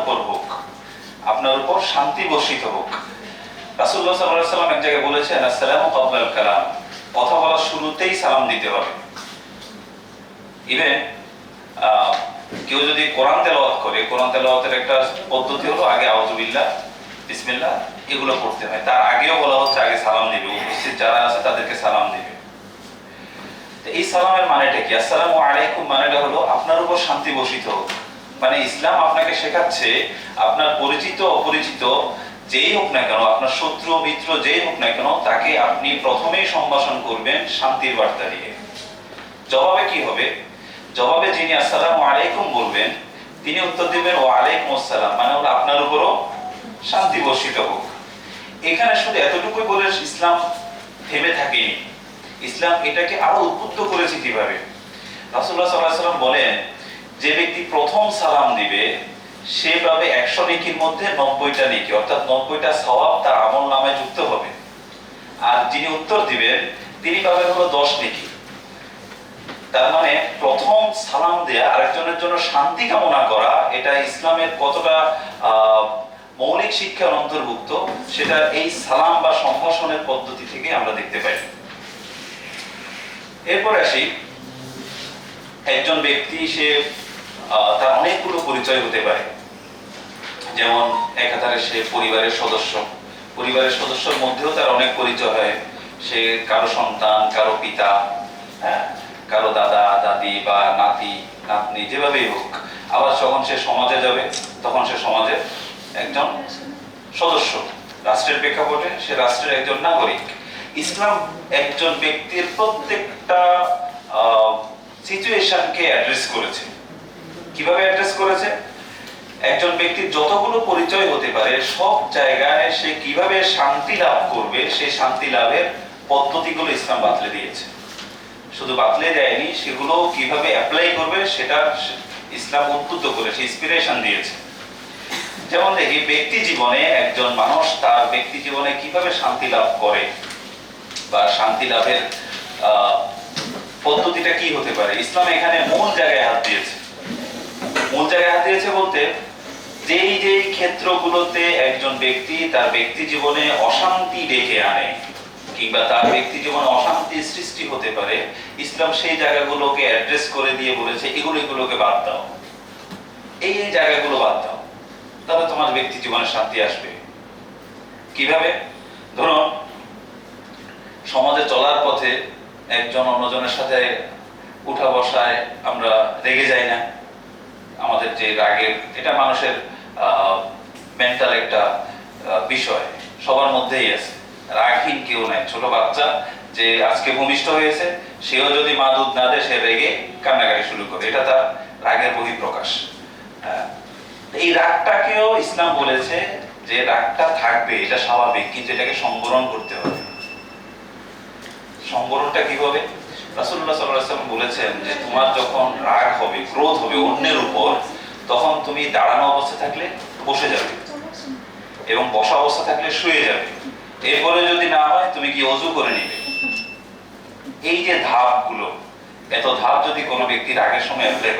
উপর হোক, আপনার উপর শান্তি বর্ষিত হোক। রাসূলুল্লাহ সাল্লাল্লাহু আলাইহি ওয়াসাল্লাম এক জায়গায় বলেছেন, আসসালামু ক্বাবলাল কালাম, কথা বলার শুরুতেই সালাম দিতে হবে। ইভেন কেউ যদি কোরআন তেলাওয়াত করে, কোরআন তেলাওয়াতের একটা পদ্ধতি হলো আগে আউযু বিল্লাহ, বিসমিল্লাহ এগুলো পড়তে হয়। তার আগেও বলা হচ্ছে আগে সালাম দিবে, উপস্থিত যারা আছে তাদেরকে সালাম দিবে। এই সালামের মানেটা কি? আসসালামু আলাইকুম মানেটা হলো আপনার উপর শান্তি বর্ষিত হোক। মানে ইসলাম আপনাকে শেখাচ্ছে আপনার পরিচিত অপরিচিত যেই হোক না কেন, আপনার শত্রু মিত্র যেই হোক না কেন, তাকে আপনি প্রথমেই সম্ভাষণ করবেন শান্তির বার্তা দিয়ে। জবাবে কি হবে? জবাবে যিনি আসসালামু আলাইকুম বলবেন তিনি উত্তর দিবেন ওয়া আলাইকুম আসসালাম, মানে হলো আপনার উপরও শান্তি বর্ষিত হোক। এখানে শুধু এতটুকুই বলে ইসলাম থেমে থাকেনি, ইসলাম এটাকে আরো উদ্বুদ্ধ করেছে। কিভাবে? রাসূলুল্লাহ সাল্লাল্লাহু আলাইহি ওয়াসাল্লাম বলেন, যে ব্যক্তি প্রথম সালাম দিবে সে পাবে 100 নেকির মধ্যে 90টা নেকি, অর্থাৎ 90টা সওয়াব তার আমলনামায় যুক্ত হবে। আর যিনি উত্তর দিবেন তিনি পাবেন হলো 10 নেকি। তার মানে প্রথম সালাম দেয়া, আরেকজনের জন্য শান্তি কামনা করা, এটা ইসলামের কতটা মৌলিক শিক্ষার অন্তর্ভুক্ত সেটা এই সালাম বা সম্ভাষণের পদ্ধতি থেকে আমরা দেখতে পাই। এরপর আসি, একজন ব্যক্তি সে তার অনেকগুলো পরিচয় হতে পারে। যেমন একাধারে সে পরিবারের সদস্য, পরিবারের সদস্যের মধ্যেও তার অনেক পরিচয় হয়। সে কারো সন্তান, কারো পিতা, হ্যাঁ, কারো দাদা দাদি বা নাতি নাতনি, যেভাবেই হোক। আবার যখন সে সমাজে যাবে তখন সে সমাজের একজন সদস্য, রাষ্ট্রের প্রেক্ষাপটে সে রাষ্ট্রের একজন নাগরিক। ইসলাম একজন ব্যক্তির প্রত্যেকটা সিচুয়েশনকে অ্যাড্রেস করেছে। কিভাবে অ্যাড্রেস করেছে? একজন ব্যক্তির যতগুলো পরিচয় হতে পারে সব জায়গায় সে কিভাবে শান্তি লাভ করবে সেই শান্তি লাভের পদ্ধতিগুলো ইসলাম বাতলে দিয়েছে। শুধু বাতলে দেয়নি, সেগুলো কিভাবে অ্যাপ্লাই করবে সেটা ইসলাম উদ্বুদ্ধ করেছে, ইন্সপিরেশন দিয়েছে। যেমন দেখি, ব্যক্তি জীবনে একজন মানুষ তার ব্যক্তি জীবনে কিভাবে শান্তি লাভ করে বা শান্তি লাভের পদ্ধতিটা কি হতে পারে, ইসলাম এখানে মূল জায়গায় হাত দিয়েছে। মূল জায়গায় হাত দিয়েছে বলতে, যেই যেই ক্ষেত্রগুলোতে একজন ব্যক্তি তার ব্যক্তি জীবনে অশান্তি ডেকে আনে কিংবা তার ব্যক্তি জীবনে অশান্তির সৃষ্টি হতে পারে, ইসলাম সেই জায়গাগুলোকে অ্যাড্রেস করে দিয়ে বলেছে এগুলোকে বাদ দাও, এই জায়গাগুলো বাদ দাও, তাহলে তোমার ব্যক্তি জীবনে শান্তি আসবে। কিভাবে? ধরুন, সমাজে চলার পথে একজন অন্যজনের সাথে উঠা বসায় আমরা রেগে যাই না। আমাদের যে রাগের, এটা মানুষের মেন্টাল একটা বিষয়, সবার মধ্যেই আছে। রাগহীন কেউ নাই। ছোট বাচ্চা যে আজকে ভূমিষ্ঠ হয়েছে, সেও যদি মা দুধ না দেয় সে রেগে কান্নাকাটি শুরু করে, এটা তার রাগের বহিঃপ্রকাশ। এই রাগটাকেও ইসলাম বলেছে যে রাগটা থাকবে, এটা স্বাভাবিক, কিন্তু এটাকে সংবরণ করতে হবে। সংবরণটা কিভাবে? রাসূলুল্লাহ সাল্লাল্লাহু আলাইহি ওয়াসাল্লাম বলেছেন যে তোমার যখন রাগ হবে, ক্রোধ হবে অন্যের উপর, তখন তুমি দাঁড়ানো অবস্থায় থাকলে বসে যাবে এবং বসা অবস্থা থাকলে শুয়ে যাবে। এরপরে যদি না হয় তুমি কি ওযু করে নিবে। এই যে ধাপগুলো, এত ধাপ যদি কোনো ব্যক্তির আগের সময় অ্যাপ্লাই